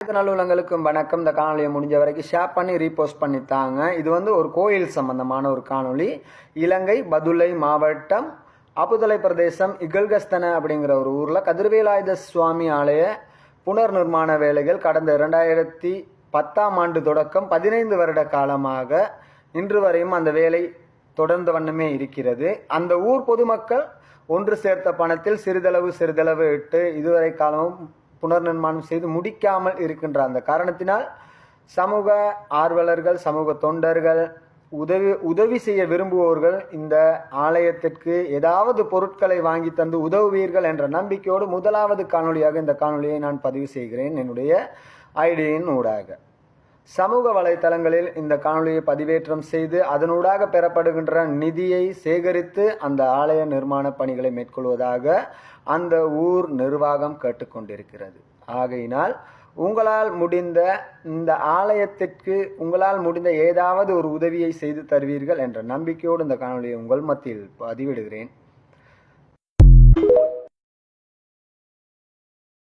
அனைத்து நல்லுள்ளங்களுக்கும் வணக்கம். இந்த காணொலியை முடிஞ்ச வரைக்கும் ஷேர் பண்ணி ரீபோஸ்ட் பண்ணித்தாங்க. இது ஒரு கோயில் சம்பந்தமான ஒரு காணொலி. இலங்கை பதுளை மாவட்டம் அபுதலை பிரதேசம் இகல்கஸ்தன அப்படிங்கிற ஒரு ஊரில் கதிர்வேலாயுத சுவாமி ஆலய புனர் நிர்மாண வேலைகள் கடந்த 2010ஆம் ஆண்டு தொடக்கம் 15 வருட காலமாக இன்று வரையும் அந்த வேலை தொடர்ந்த வண்ணமே இருக்கிறது. அந்த ஊர் பொதுமக்கள் ஒன்று சேர்த்த பணத்தில் சிறிதளவு இட்டு இதுவரை காலமும் புனர் நிர்மாணம் செய்து முடிக்காமல் இருக்கின்ற அந்த காரணத்தினால் சமூக ஆர்வலர்கள், சமூக தொண்டர்கள், உதவி செய்ய விரும்புவோர்கள் இந்த ஆலயத்திற்கு ஏதாவது பொருட்களை வாங்கி தந்து உதவுவீர்கள் என்ற நம்பிக்கையோடு முதலாவது காணொலியாக இந்த காணொலியை நான் பதிவு செய்கிறேன் என்னுடைய ஐடியின் ஊடாக. சமூக வலைத்தளங்களில் இந்த காணொலியை பதிவேற்றம் செய்து அதனூடாக பெறப்படுகின்ற நிதியை சேகரித்து அந்த ஆலய நிர்மாண பணிகளை மேற்கொள்வதாக அந்த ஊர் நிர்வாகம் கேட்டுக்கொண்டிருக்கிறது. ஆகையினால் உங்களால் முடிந்த இந்த ஆலயத்திற்கு உங்களால் முடிந்த ஏதாவது ஒரு உதவியை செய்து தருவீர்கள் என்ற நம்பிக்கையோடு இந்த காணொலியை உங்கள் மத்தியில் பதிவிடுகிறேன்.